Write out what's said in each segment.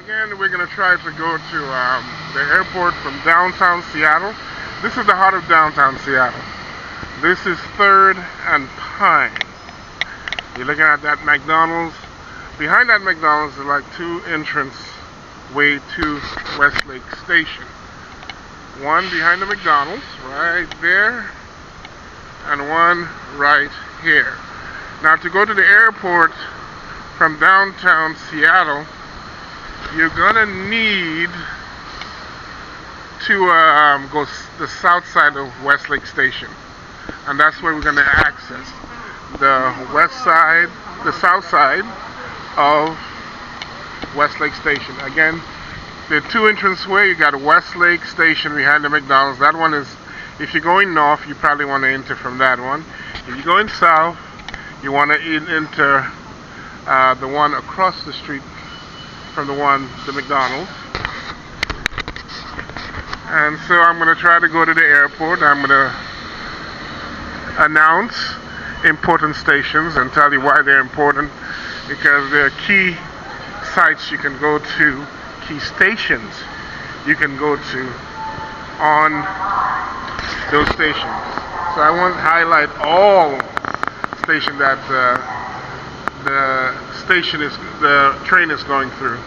Again, we're going to try to go to the airport from downtown Seattle. This is the heart of downtown Seattle. This is 3rd and Pine. You're looking at that McDonald's. Behind that McDonald's is like two entrance way to Westlake Station. One behind the McDonald's, right there, and one right here. Now to go to the airport from downtown Seattle, you're gonna need to go the south side of Westlake Station, and that's where we're gonna access the west side, the south side of Westlake Station. Again, the two entrance way. You got Westlake Station behind the McDonald's. That one is, if you're going north, you probably want to enter from that one. If you're going south, you want to enter the one across the street from the McDonald's. And so I'm going to try to go to the airport. I'm going to announce important stations and tell you why they're important, because they're key sites you can go to, key stations you can go to on those stations. So I won't highlight all stations that the train is going through.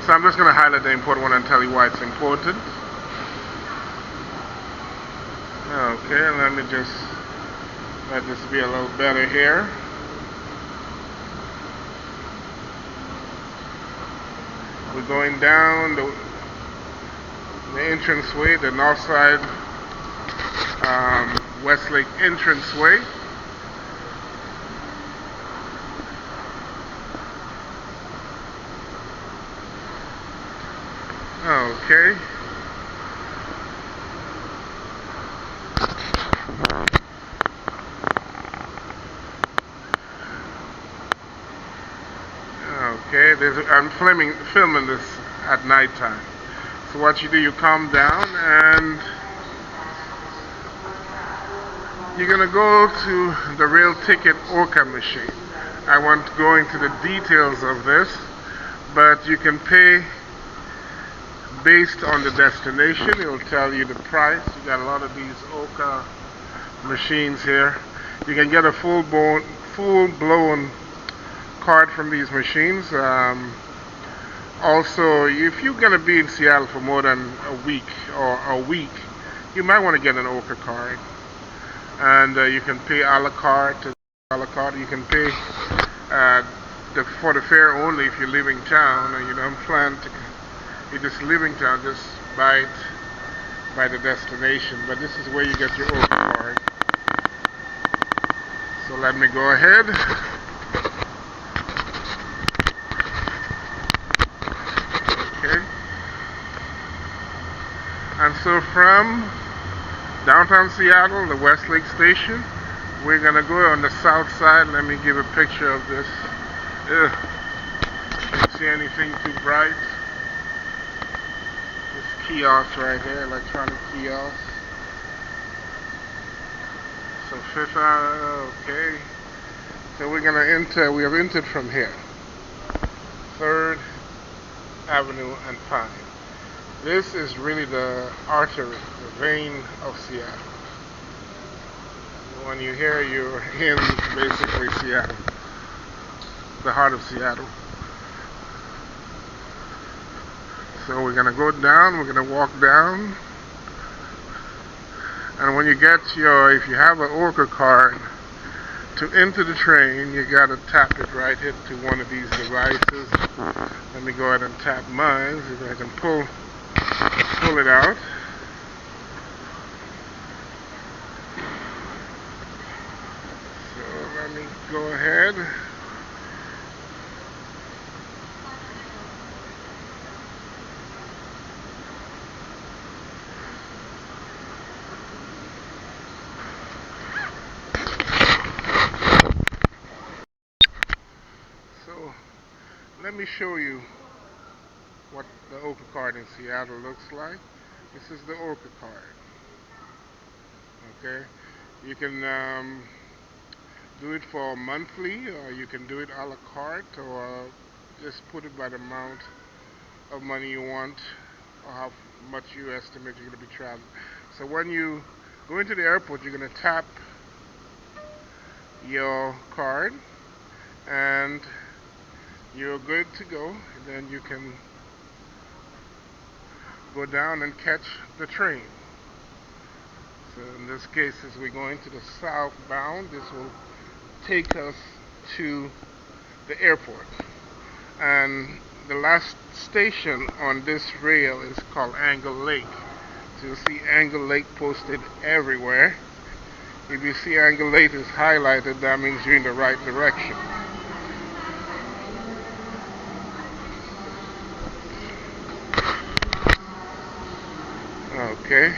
So I'm just going to highlight the important one and tell you why it's important. Okay, let me just let this be a little better here. We're going down the entranceway, the north side Westlake entranceway. Okay. Okay, I'm filming this at nighttime. So what you do, you come down and you're gonna go to the rail ticket Orca machine. I won't go into the details of this, but you can pay based on the destination. It'll tell you the price. You got a lot of these Orca machines here. You can get a full-blown card from these machines. Also, if you're going to be in Seattle for more than a week, you might want to get an Orca card. And you can pay a la carte. You can pay for the fare only if you're leaving town and you don't plan to. You just leaving town, just buy it by the destination. But this is where you get your Orca card. So let me go ahead. Okay. And so from downtown Seattle, the Westlake Station, we're going to go on the south side. Let me give a picture of this. Can't see anything too bright. This kiosk right here, electronic kiosk. So Fifth Avenue, okay. So we're going to enter, we have entered from here. 3rd Avenue and Pine. This is really the artery, the vein of Seattle. When you're here, you're in basically Seattle, the heart of Seattle. So we're going to go down, we're going to walk down, and when you get if you have an Orca card, to enter the train, you got to tap it right here to one of these devices. Let me go ahead and tap mine, so I can pull it out. So let me go ahead. Let me show you what the Orca card in Seattle looks like. This is the Orca card. Okay, you can do it for monthly, or you can do it a la carte, or just put it by the amount of money you want or how much you estimate you're going to be traveling. So when you go into the airport, you're going to tap your card and you're good to go. And then you can go down and catch the train. So in this case, as we're going to the southbound, this will take us to the airport. And the last station on this rail is called Angle Lake. So you'll see Angle Lake posted everywhere. If you see Angle Lake is highlighted, that means you're in the right direction. Okay,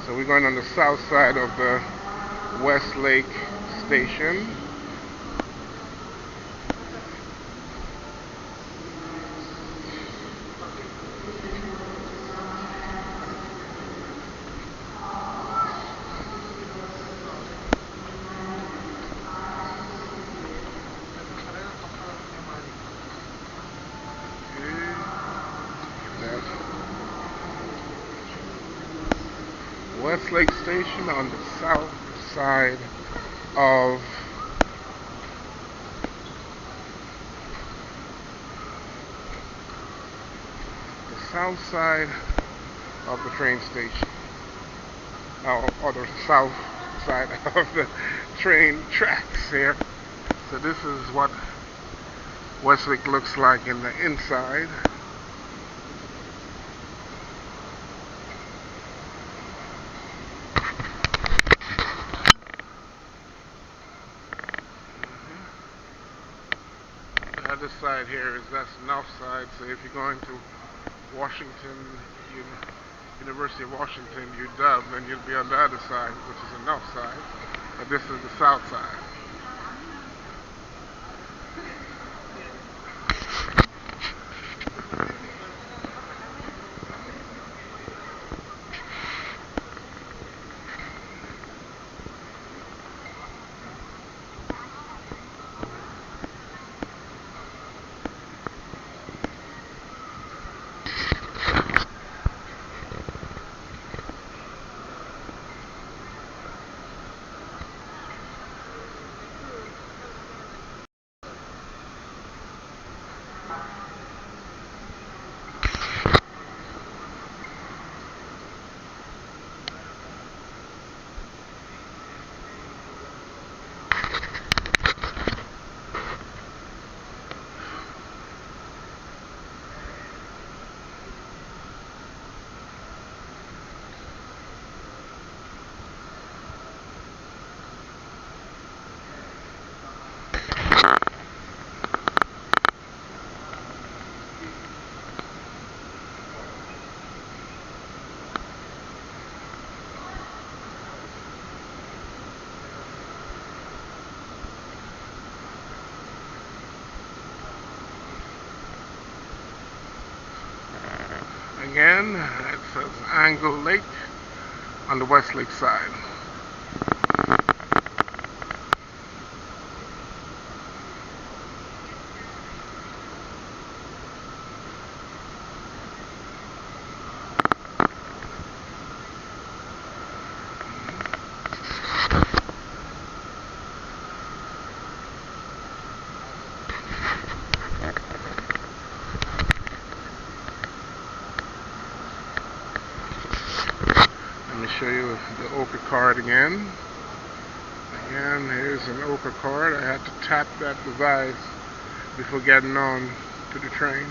so we're going on the south side of the West Lake station. Westlake Station on the south side of the train station, or the south side of the train tracks here. So this is what Westlake looks like in the inside. The other side here that's the north side. So if you're going to Washington, University of Washington, UW, then you'll be on the other side, which is the north side. But this is the south side. Again, it says Angle Lake on the Westlake side. Let me show you the Ochre card again. Again, here's an Ochre card. I had to tap that device before getting on to the train.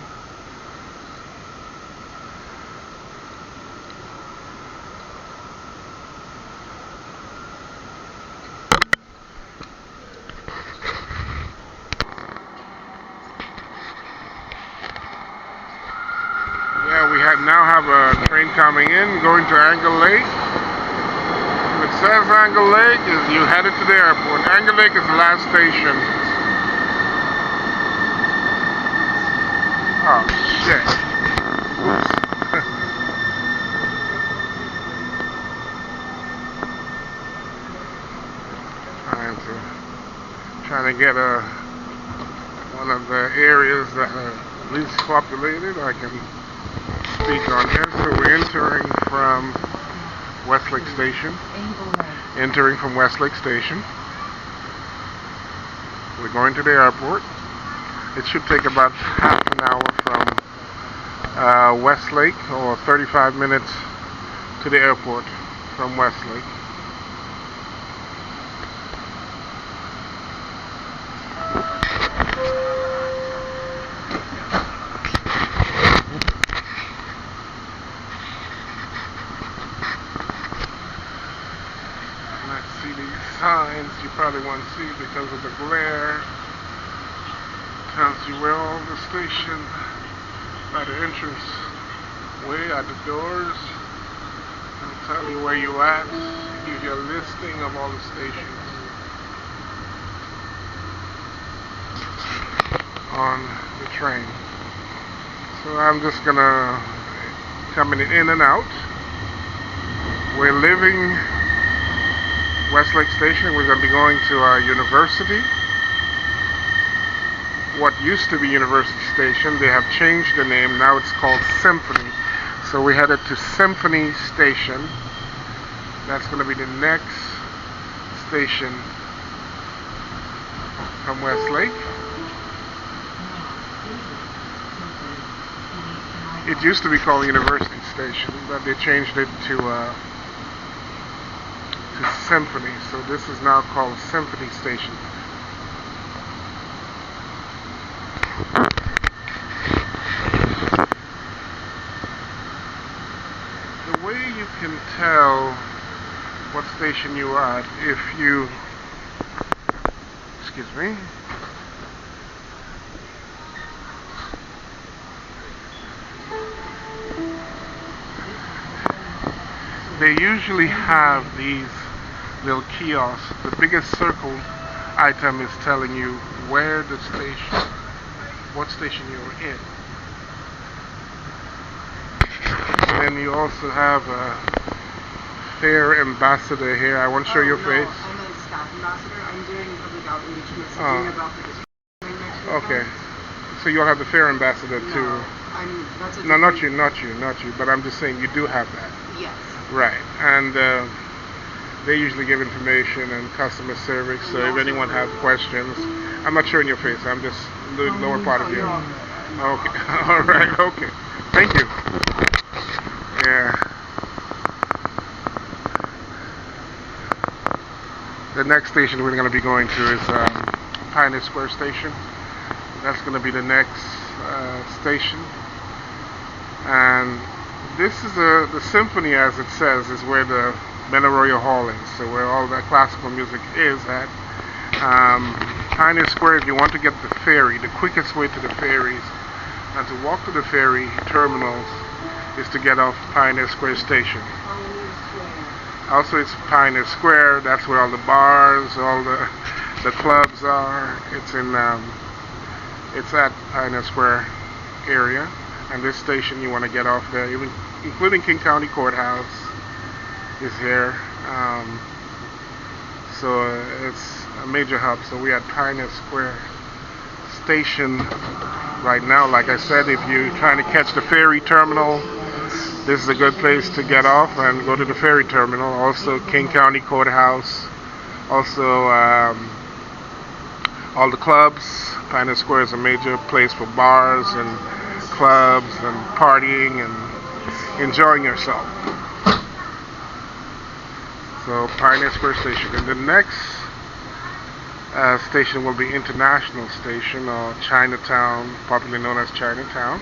Yeah, we now have a train coming in, going to Angle Lake. If it says Angle Lake, you headed to the airport. Angle Lake is the last station. Oh, shit. Trying to get one of the areas that are least populated. I can speak on here. So we're entering from Westlake Station. Entering from Westlake Station. We're going to the airport. It should take about half an hour from Westlake, or 35 minutes to the airport from Westlake. Let's see these signs. You probably won't see because of the glare. Tells you where all the stations by the entrance way at the doors. It'll tell you where you at. Give you a listing of all the stations on the train. So I'm just gonna coming in and out. We're leaving Westlake Station. We're gonna be going to our university. What used to be University Station, they have changed the name. Now it's called Symphony. So we headed to Symphony Station. That's going to be the next station from Westlake. It used to be called University Station, but they changed it to Symphony. So this is now called Symphony Station. The way you can tell what station you are at, if you, excuse me, they usually have these little kiosks. The biggest circle item is telling you where the station, what station you're in. And you also have a fare ambassador here. I won't show your face. I'm a staff ambassador. I'm doing public outreach messaging about the district next week. Okay. So you'll have the fare ambassador too. No, not you. But I'm just saying you do have that. Yes. Right. And they usually give information and customer service. So if anyone has questions, I'm not showing your face. I'm just the lower part of you. Okay. All right. Okay. Thank you. Yeah. The next station we're going to be going to is Pioneer Square Station. That's going to be the next station. And this is the Symphony, as it says, is where the Memorial Hall is. So where all the classical music is at. Pioneer Square, if you want to get the ferry, the quickest way to the ferries and to walk to the ferry terminals is to get off Pioneer Square Station. Also, it's Pioneer Square. That's where all the bars, all the clubs are. It's at Pioneer Square area. And this station, you want to get off there, including King County Courthouse is here. So it's a major hub. So we are at Pioneer Square Station right now. Like I said, if you're trying to catch the ferry terminal, this is a good place to get off and go to the ferry terminal. Also, King County Courthouse. Also, all the clubs. Pioneer Square is a major place for bars and clubs and partying and enjoying yourself. So, Pioneer Square Station. And the next station will be International Station, or Chinatown, popularly known as Chinatown.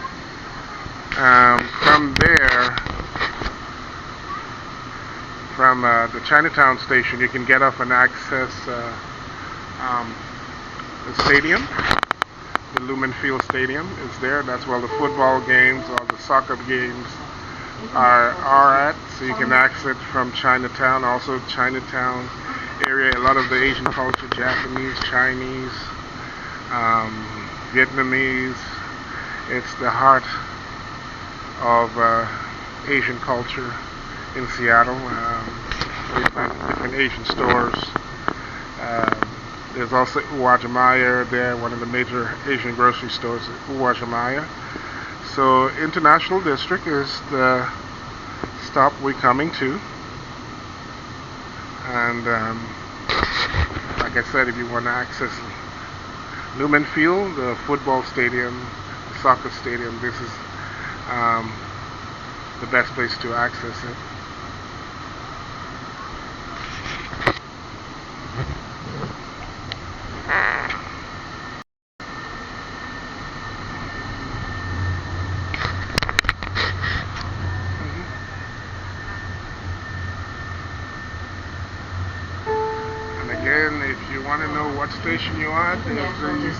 From there, from the Chinatown station, you can get off and access the stadium. The Lumen Field Stadium is there. That's where all the football games, all the soccer games are at. So you can access it from Chinatown. Also, Chinatown area, a lot of the Asian culture, Japanese, Chinese, Vietnamese. It's the heart of Asian culture in Seattle. They find different Asian stores. There's also Uwajimaya there, one of the major Asian grocery stores, Uwajimaya. So International District is the stop we're coming to. And like I said, if you want to access Lumen Field, the football stadium, the soccer stadium, this is the best place to access it. And again, if you want to know what station you're at, there's these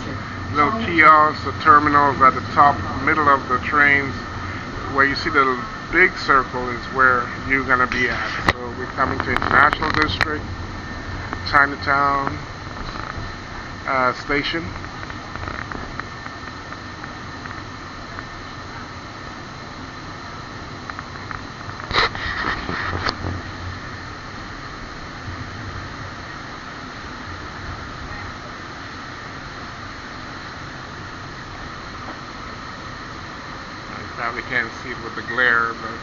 little kiosks or terminals at the top, middle of the trains, where you see the big circle is where you're going to be at. So we're coming to International District, Chinatown station. You probably can't see it with the glare, but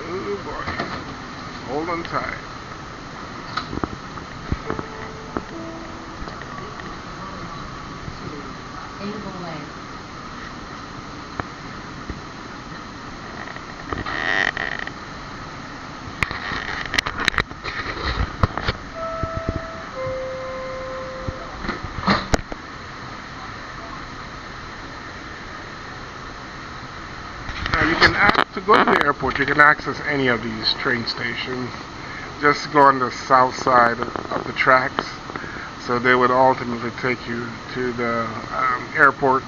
oh boy, hold on tight. Now you can to go to the airport, you can access any of these train stations. Just go on the south side of the tracks, so they would ultimately take you to the airport.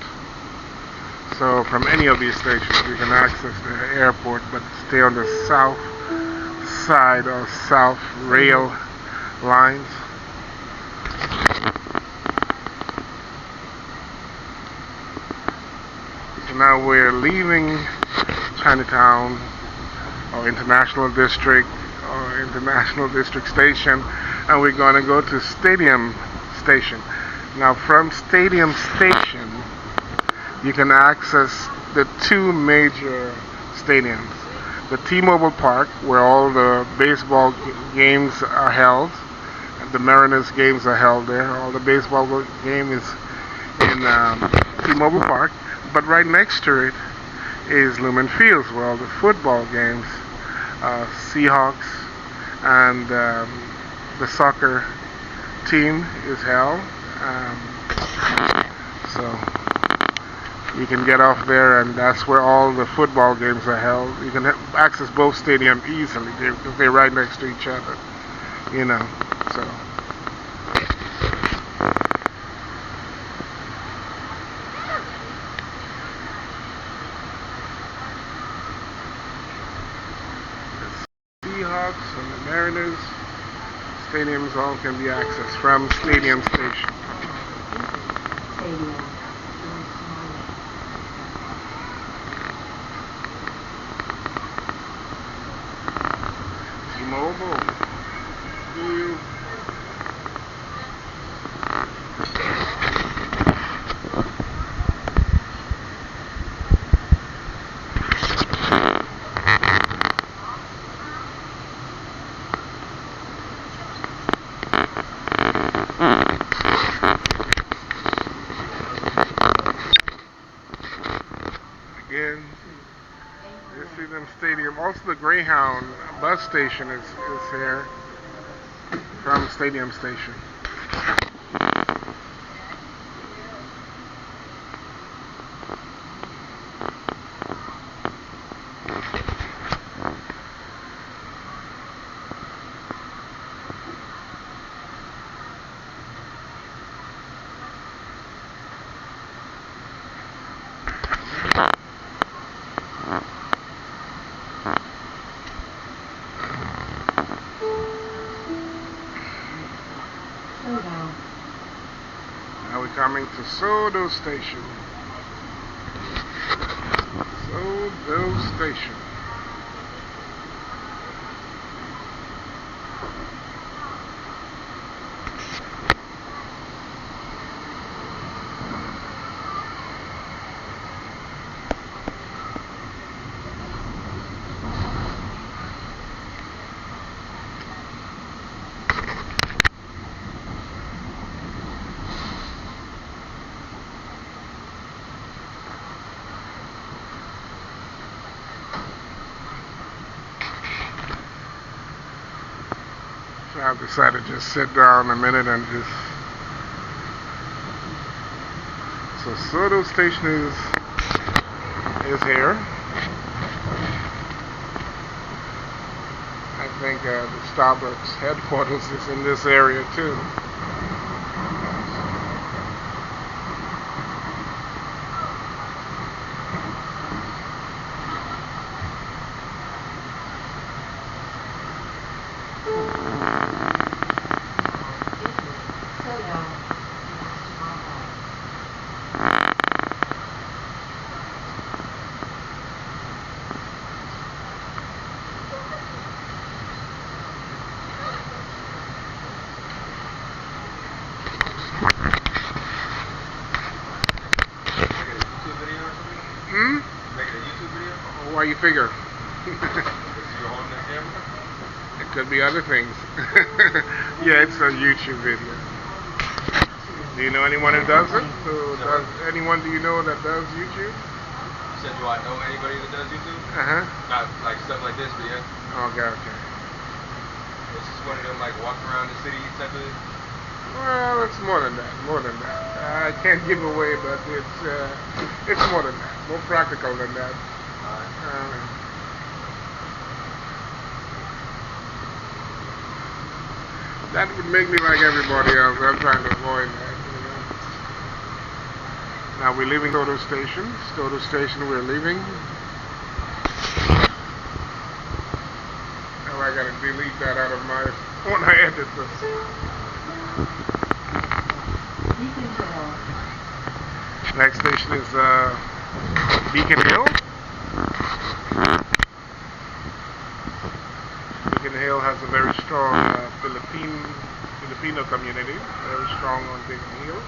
So from any of these stations, you can access the airport, but stay on the south side or south rail lines. So now we're leaving Chinatown or International District or International District Station, and we're going to go to Stadium Station. Now from Stadium Station, you can access the two major stadiums. The T-Mobile Park, where all the baseball games are held. The Mariners games are held there. All the baseball game is in T-Mobile Park. But right next to it is Lumen Fields, where all the football games, Seahawks and the soccer team is held. So you can get off there, and that's where all the football games are held. You can access both stadiums easily because they're right next to each other, you know. So the Seahawks and the Mariners stadiums all can be accessed from Stadium Station. T-Mobile. Do you? Again, you see them stadium. Also, the Greyhound bus station is here from Stadium Station. Now we're coming to Sodo Station. Sodo Station. So I've decided to just sit down a minute and just. So Soto Station is here. I think the Starbucks headquarters is in this area too. Hmm? Making a YouTube video? Why you figure? Because you're holding that camera? It could be other things. Yeah, it's a YouTube video. Do you know anyone who does it? Anyone do you know that does YouTube? You said, do I know anybody that does YouTube? Uh-huh. Not like stuff like this, but yeah. Okay, okay. It's just one of them like walk around the city type of. Well, it's more than that. More than that. I can't give away, but it's more than that. More practical than that. That would make me like everybody else. I'm trying to avoid that. Now we're leaving Soto Station. Soto Station, we're leaving. Now I gotta delete that out of my when I edit this. Next station is Beacon Hill. Beacon Hill has a very strong Filipino community, very strong on Beacon Hill.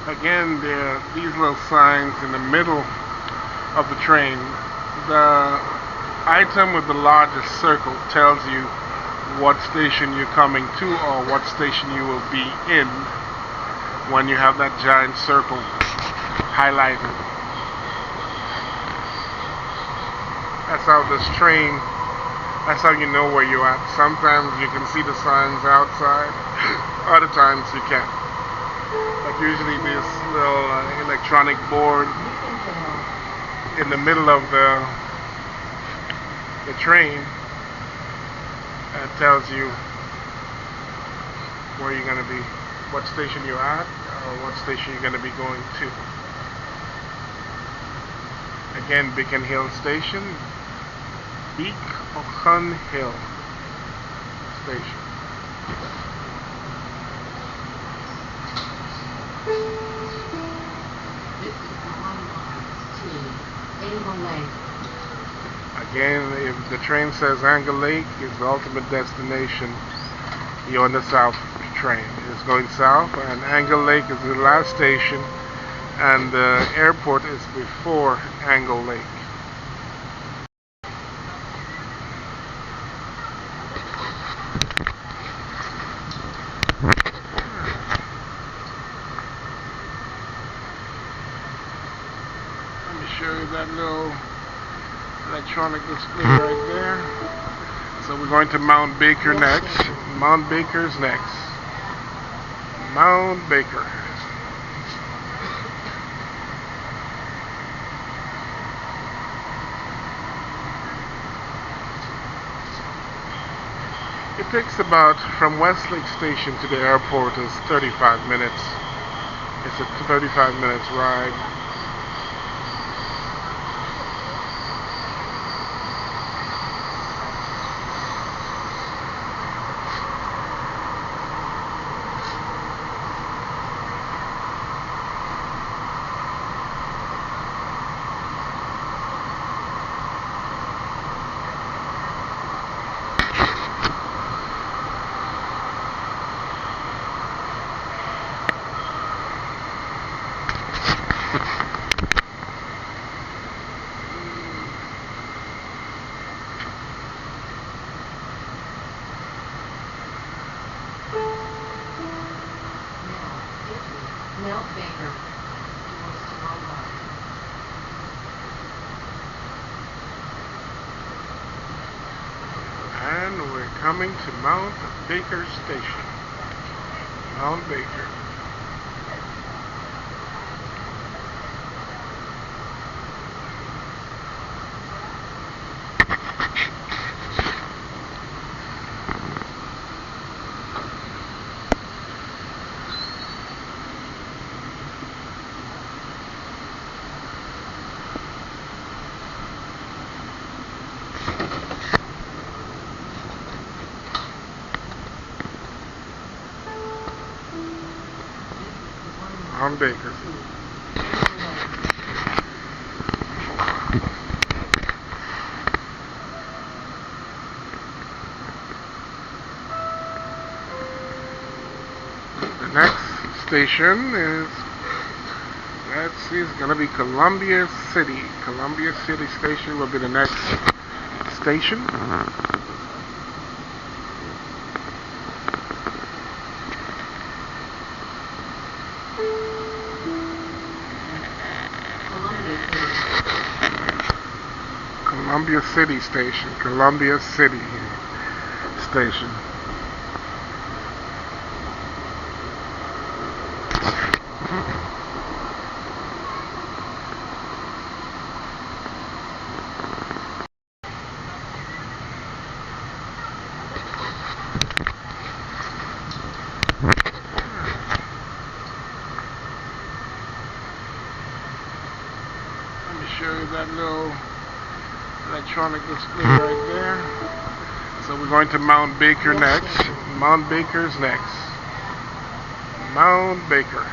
Again, there are these little signs in the middle of the train. The item with the largest circle tells you what station you're coming to or what station you will be in when you have that giant circle highlighted. That's how that's how you know where you're at. Sometimes you can see the signs outside, other times you can't. But usually this little electronic board in the middle of the train tells you where you're going to be, what station you're at, or what station you're going to be going to. Again, Beacon Hill Station, Beacon Hill Station. Again, if the train says Angle Lake is the ultimate destination, you're on the south train. It's going south, and Angle Lake is the last station, and the airport is before Angle Lake. Let me show you that little electronic display right there. So we're going to Mount Baker next. Mount Baker's next. Mount Baker. takes about, from Westlake Station to the airport is 35 minutes. It's a 35 minutes ride. Mount Baker. And we're coming to Mount Baker Station. Mount Baker. Mount Baker. The next station is, let's see, it's gonna be Columbia City. Columbia City Station will be the next station. Columbia City Station. Columbia City Station. Let me show you that little electronic display right there. So we're going to Mount Baker next. Mount Baker's next. Mount Baker.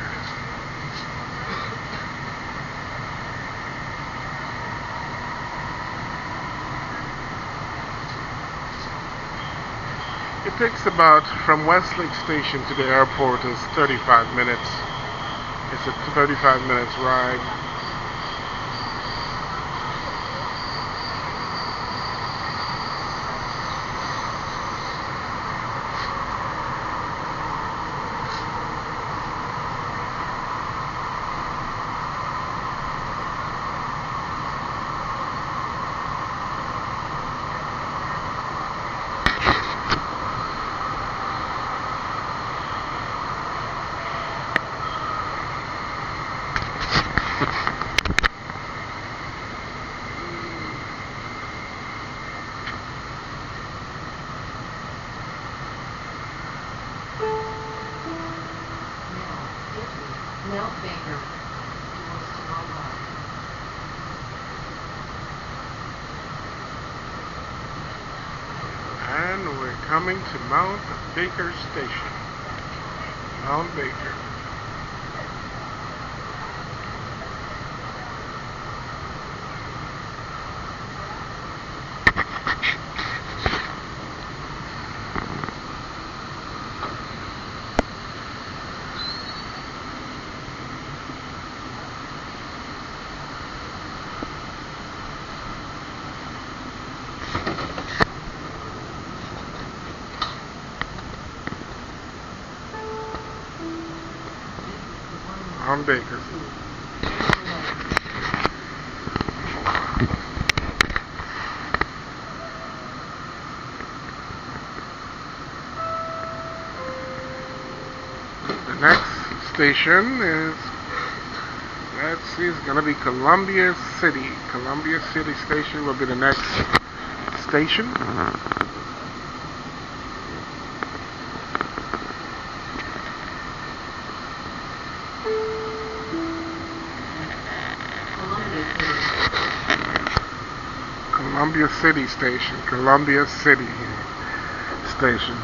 It takes about, from Westlake Station to the airport is 35 minutes. It's a 35 minutes ride. Mount Baker. And we're coming to Mount Baker Station. Mount Baker. Mount Baker. The next station is, let's see, it's gonna be Columbia City. Columbia City Station will be the next station. Columbia City Station. Columbia City Station.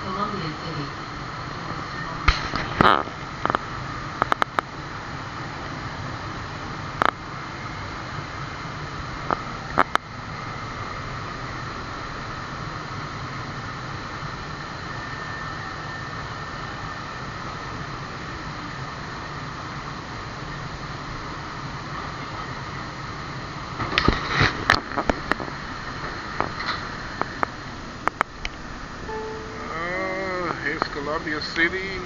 Columbia City. Here's Columbia City.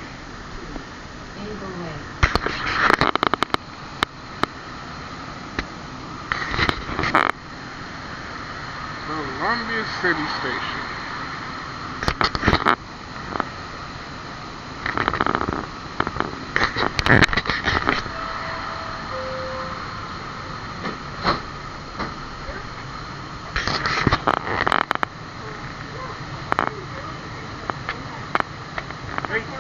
Columbia City Station. Hey.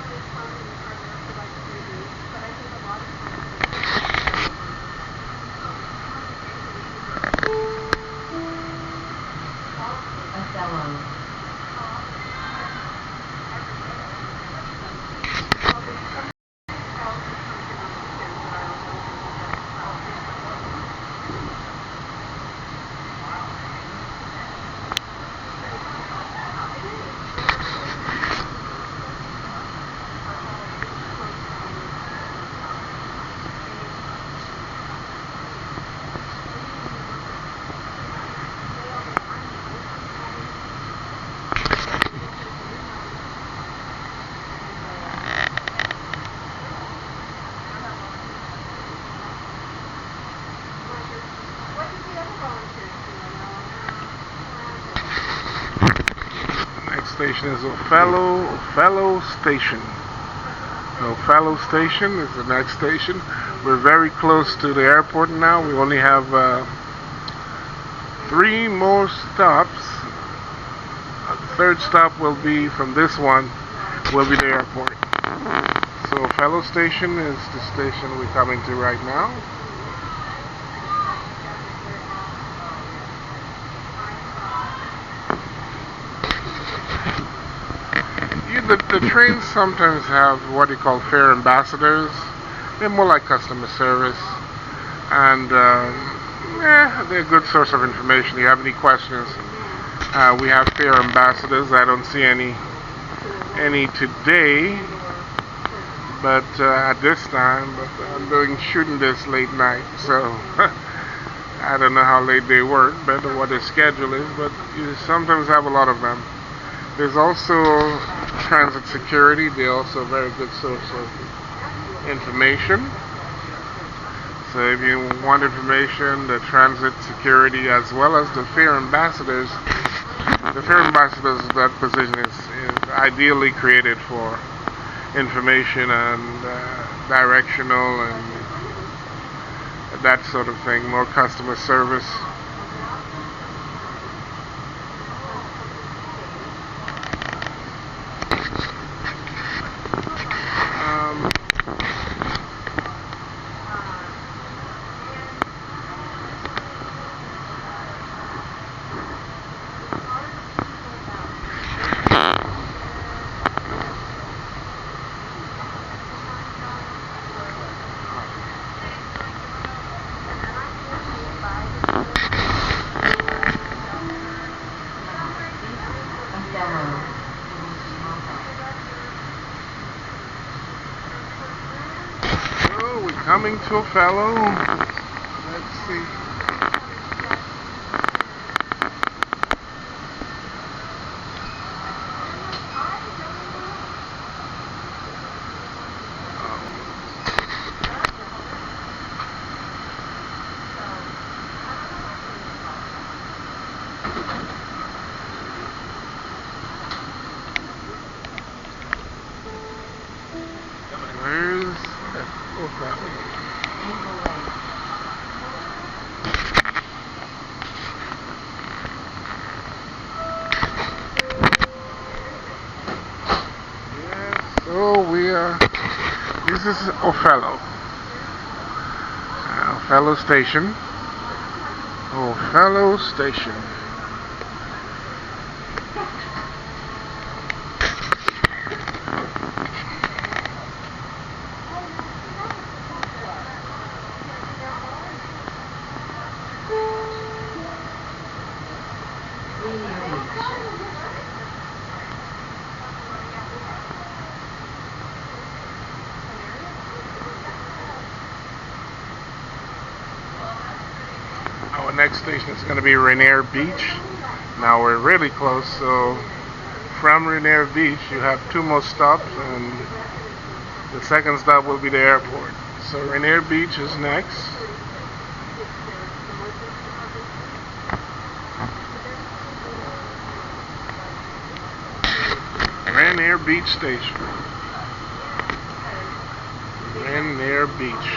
Next station is Othello Station. Othello Station is the next station. We're very close to the airport now. We only have 3 more stops. The third stop will be from this one, will be the airport. So Othello Station is the station we're coming to right now. The trains sometimes have what you call fare ambassadors. They're more like customer service, and they're a good source of information. If you have any questions, we have fare ambassadors. I don't see any today, but at this time. But I'm shooting this late night, so I don't know how late they work, but what their schedule is. But you sometimes have a lot of them. There's also transit security. They're also a very good source of information. So if you want information, the transit security as well as the fare ambassadors, that position is ideally created for information and directional and that sort of thing, more customer service. Um, so we're coming to a fellow. Let's see. Where's yes, so we are. This is Othello. Othello Station. Othello Station. Our next station is going to be Rainier Beach. Now we're really close, so from Rainier Beach you have 2 more stops, and the second stop will be the airport. So Rainier Beach is next. Rainier Beach Station. Rainier Beach.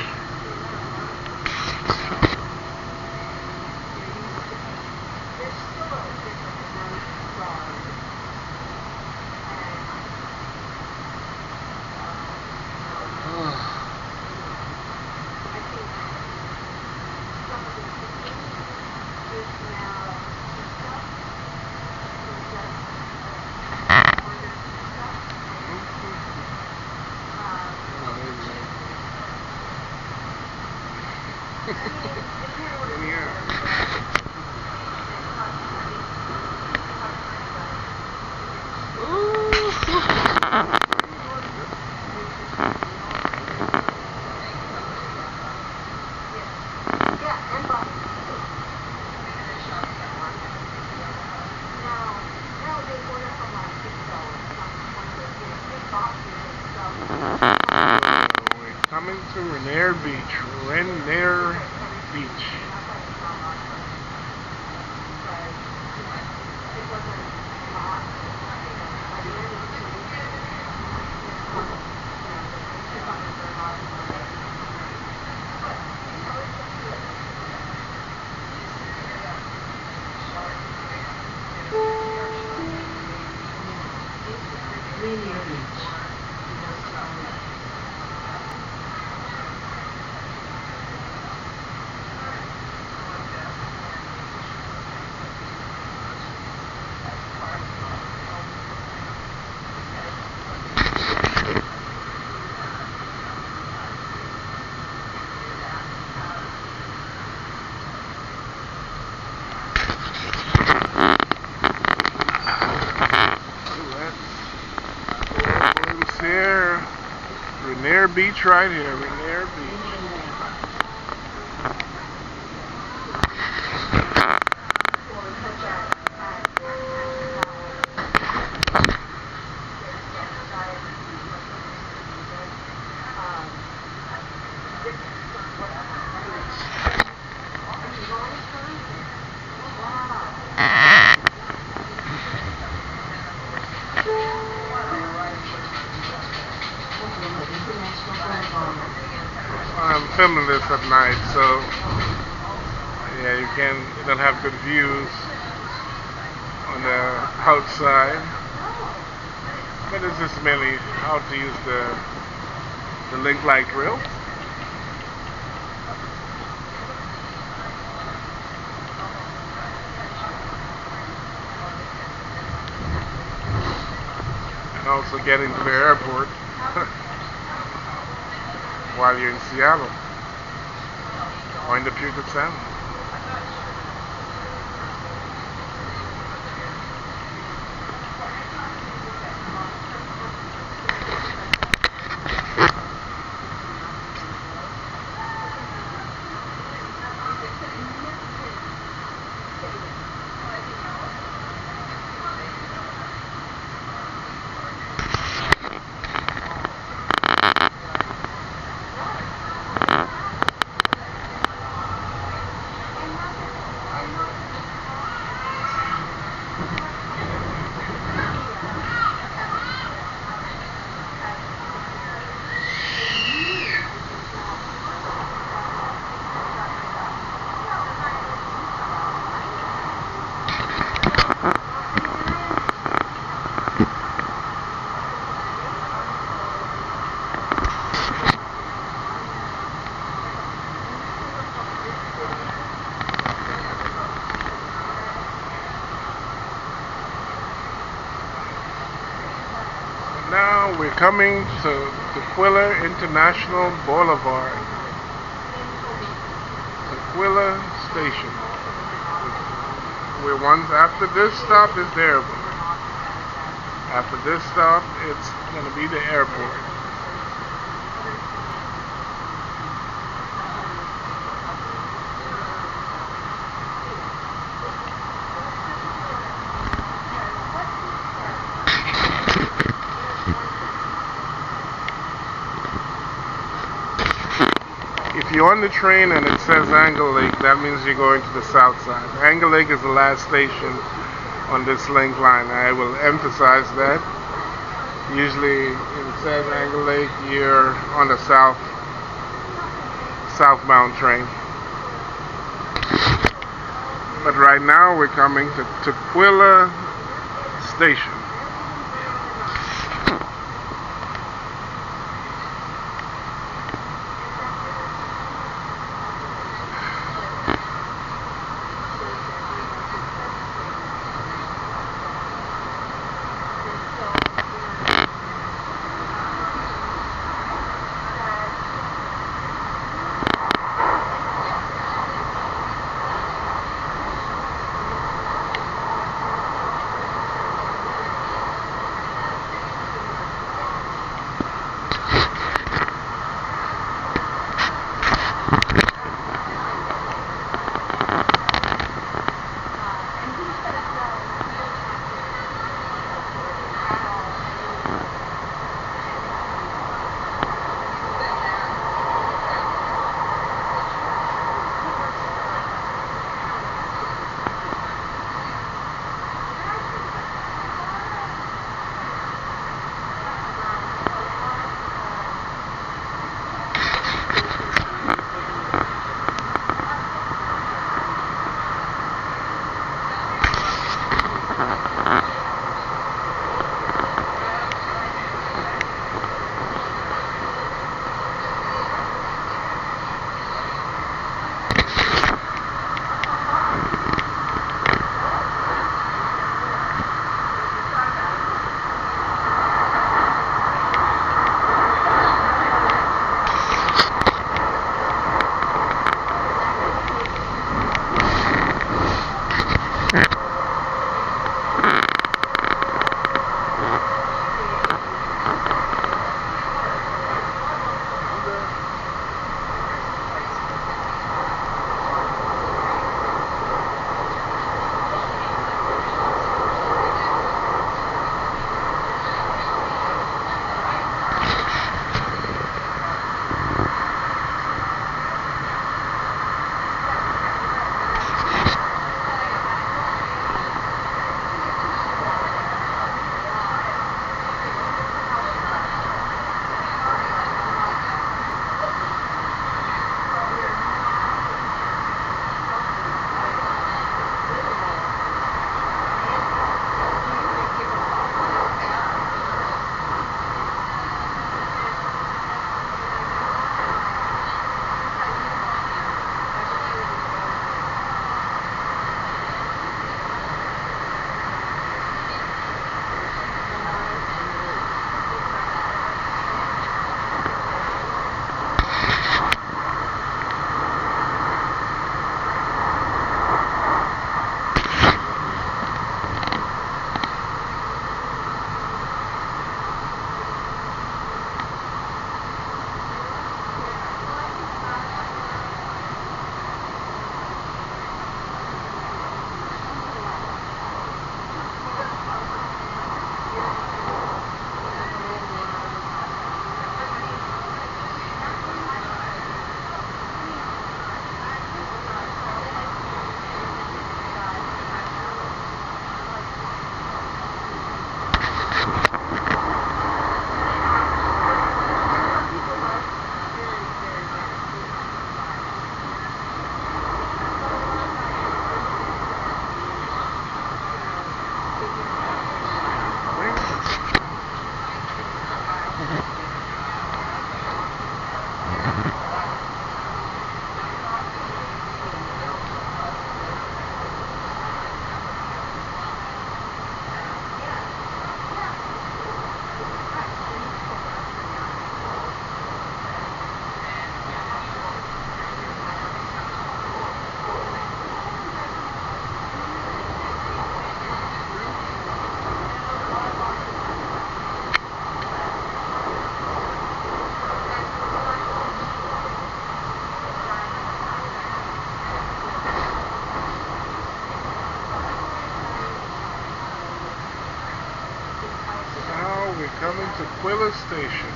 Coming to Rainier Beach. Rainier Beach. Rainier Beach. Here, Rainier Beach right here, Rainier Beach. filming this at night, so yeah, you don't have good views on the outside. But this is mainly how to use the link light grill. And also getting to the airport while you're in Seattle or in the Puget Sound. Now we're coming to Tequila International Boulevard. Tequila Station. We're once after this stop is the airport. After this stop, it's going to be the airport. If you're on the train and it says Angle Lake, that means you're going to the south side. Angle Lake is the last station on this link line. I will emphasize that. Usually, if it says Angle Lake, you're on the southbound train. But right now, we're coming to Tequila Station. Tequila Station.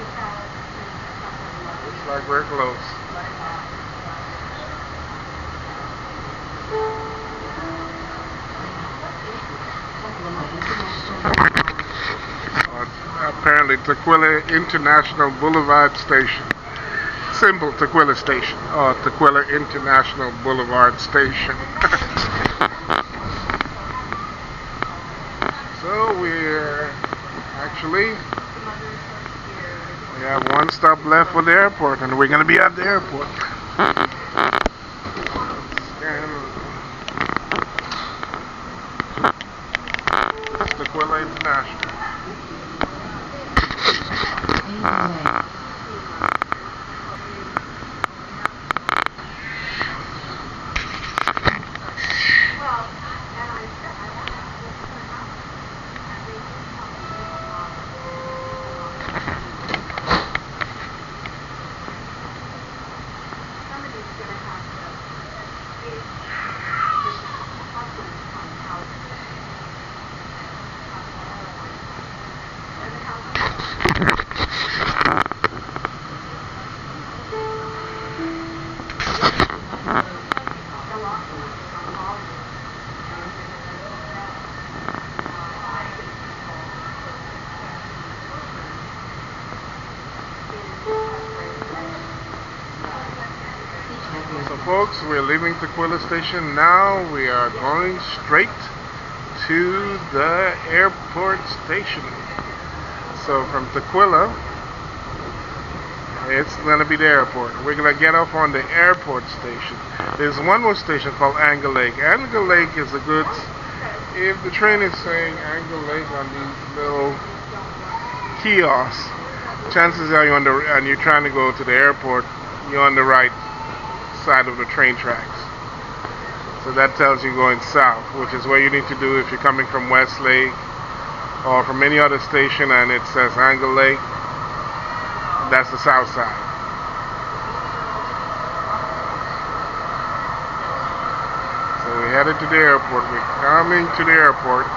Looks like we're close. Apparently Tequila International Boulevard Station. Symbol Tequila Station, or Tequila International Boulevard Station. So we have one stop left for the airport, and we're going to be at the airport. This is Tequila International. So folks, we're leaving Tequila Station now. We are going straight to the airport station. So from Tequila, it's going to be the airport. We're going to get off on the airport station. There's one more station called Angle Lake. Angle Lake is a good, if the train is saying Angle Lake on these little kiosks, chances are you're trying to go to the airport, you're on the right side of the train tracks. So that tells you going south, which is what you need to do if you're coming from Westlake or from any other station and it says Angle Lake. That's the south side. So we're headed to the airport. We're coming to the airport.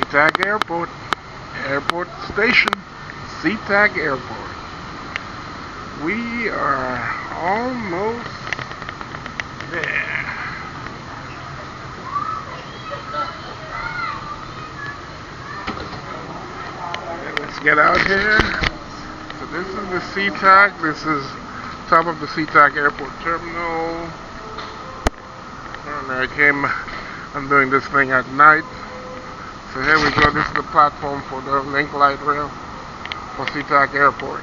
Seatac Airport. Airport Station. Seatac Airport. We are almost there. Okay, let's get out here. So this is the Seatac. This is top of the Seatac Airport Terminal. And I'm doing this thing at night. So here we go. This is the platform for the Link Light Rail for Seatac Airport.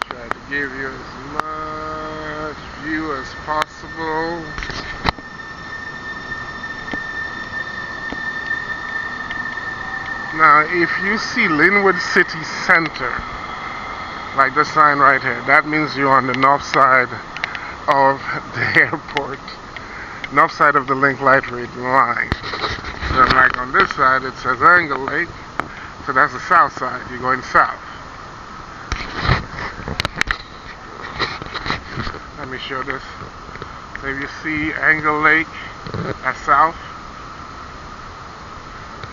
Try to give you as much view as possible. Now, if you see Linwood City Center, like this sign right here, that means you're on the north side of the airport, north side of the Link Light Rail line. So like on this side, it says Angle Lake, so that's the south side. You're going south. Let me show this. So if you see Angle Lake, that's south.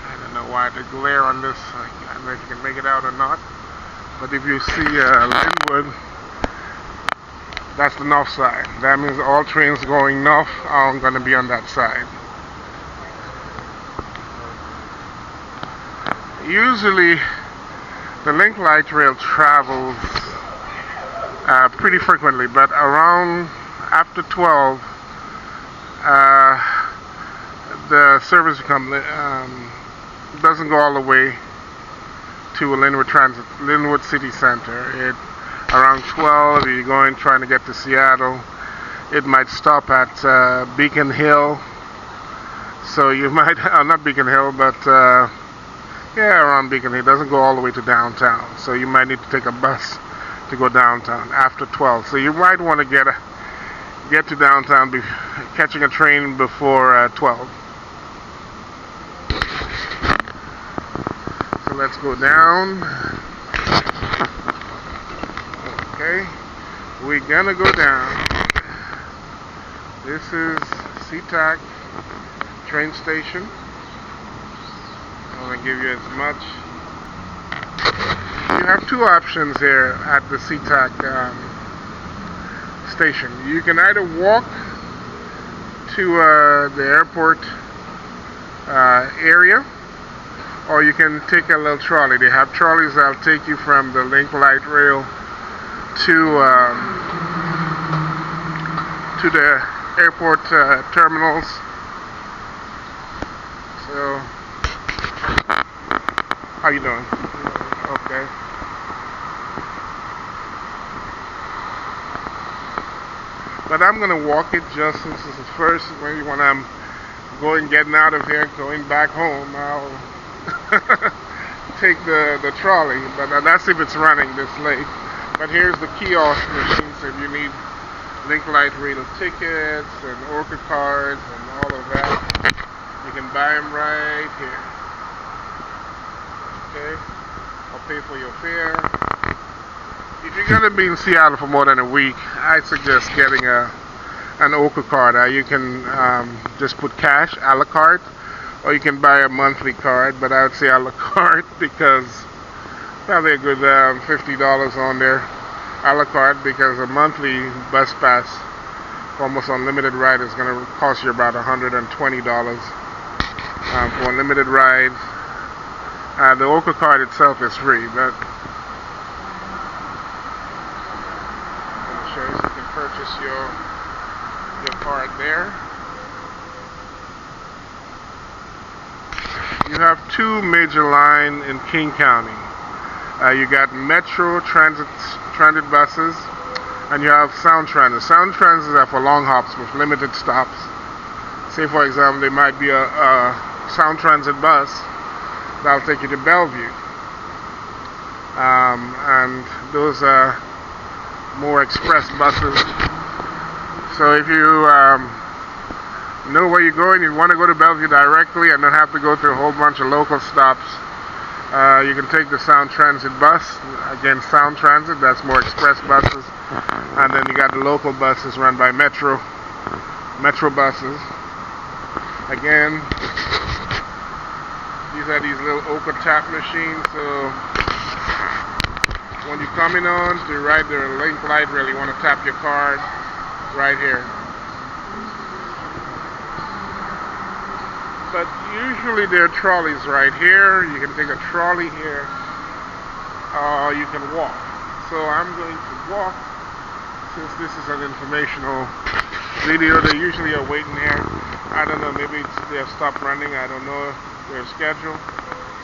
I don't know why the glare on this, I don't know if you can make it out or not. But if you see Linwood, that's the north side. That means all trains going north are going to be on that side. Usually, the Link Light Rail travels pretty frequently, but around after 12, the service doesn't go all the way to Linwood City Center. Around 12, you're going trying to get to Seattle. It might stop at Beacon Hill. So you might, not Beacon Hill, but yeah, around Beacon Hill. It doesn't go all the way to downtown. So you might need to take a bus to go downtown after 12. So you might want to get to downtown, catching a train before 12. So let's go down. Okay, we're gonna go down. This is Seatac train station. I'm gonna give you as much. You have two options here at the Seatac station. You can either walk to the airport area, or you can take a little trolley. They have trolleys that'll take you from the Link Light Rail to the airport terminals. So, how you doing? Okay. But I'm gonna walk it just since this is first. Maybe when I'm getting out of here, going back home, I'll take the trolley. But that's if it's running this late. But here's the kiosk machines if you need Link Light Rail tickets and Orca cards and all of that. You can buy them right here. Okay, I'll pay for your fare. If you're gonna be in Seattle for more than a week, I suggest getting an Orca card. You can just put cash, a la carte, or you can buy a monthly card. But I would say a la carte because probably a good $50 on there, a la carte, because a monthly bus pass for almost unlimited ride is going to cost you about $120 for unlimited ride. The Orca card itself is free, but I'm sure you can purchase your card there. You have two major lines in King County. You got Metro transit buses, and you have Sound Transit. Sound Transit are for long hops with limited stops. Say, for example, there might be a Sound Transit bus that'll take you to Bellevue, and those are more express buses. So if you know where you're going, you want to go to Bellevue directly and don't have to go through a whole bunch of local stops, you can take the Sound Transit bus. Again, Sound Transit, that's more express buses. And then you got the local buses run by Metro buses. Again, these are these little Orca tap machines. So when you're coming on to ride the Link Light Rail, you want to tap your card right here. But usually there are trolleys right here. You can take a trolley here, or you can walk. So I'm going to walk, since this is an informational video. They usually are waiting here. I don't know, maybe they have stopped running. I don't know their schedule.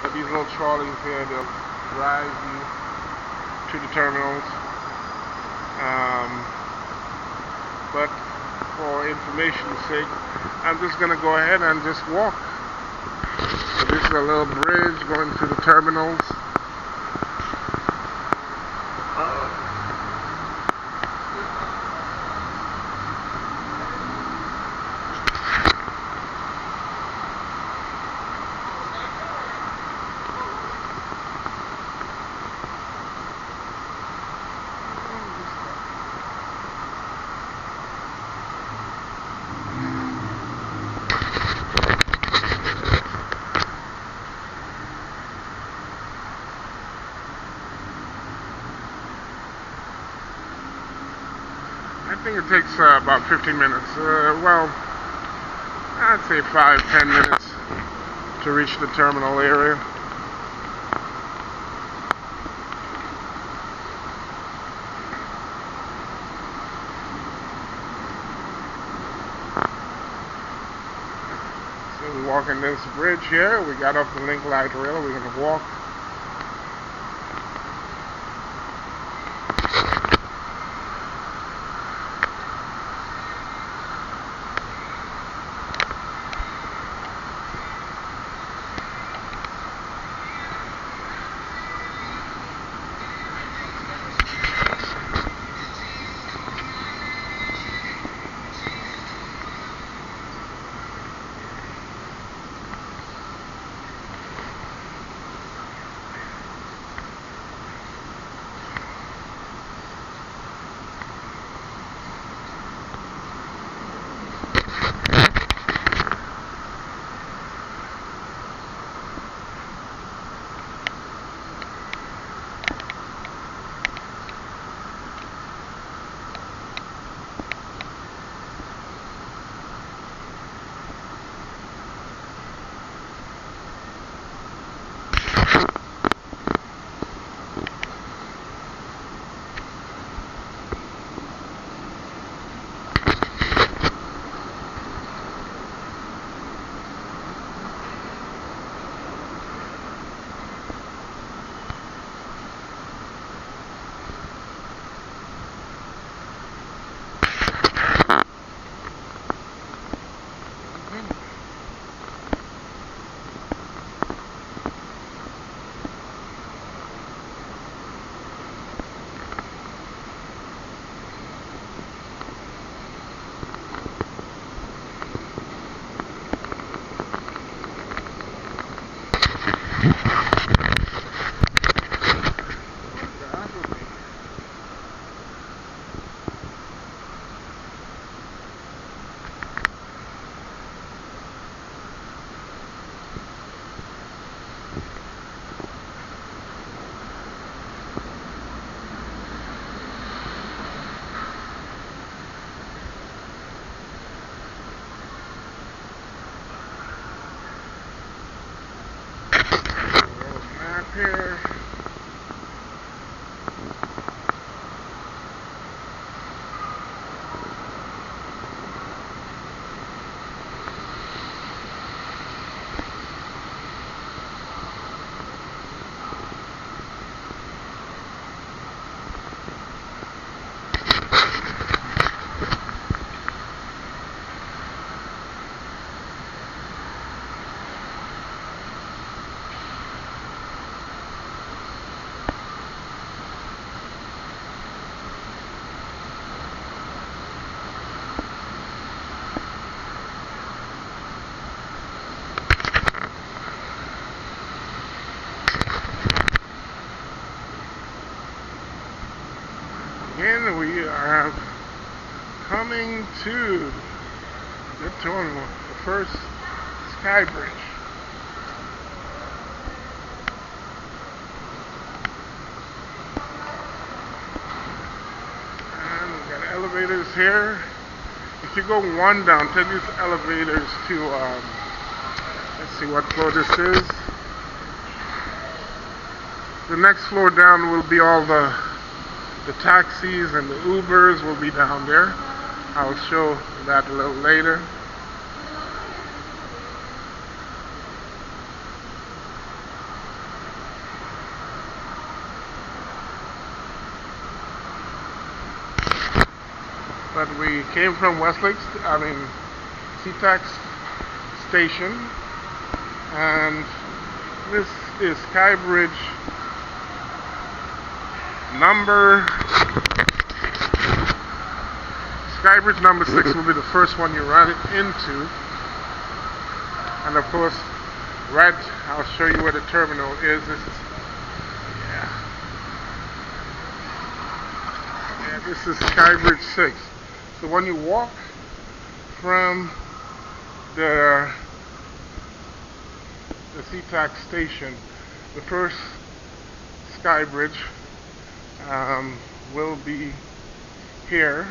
But these little trolleys here, they'll drive you to the terminals. But for information's sake, I'm just going to go ahead and just walk. So this a little bridge going to the terminals. I think it takes about 15 minutes. Well, I'd say 5-10 minutes to reach the terminal area. So we're walking this bridge here. We got off the link light rail. We're going to walk. Here. Again, we are coming to the terminal, the first sky bridge. And we got elevators here. If you go one down, take these elevators to, let's see what floor this is. The next floor down will be all the taxis and the Ubers will be down there. I'll show that a little later. But we came from Seatac station, and This is Skybridge number 6 will be the first one you run into. And of course, right, I'll show you where the terminal is. This is Skybridge 6. So when you walk from the Seatac station, the first Skybridge will be here.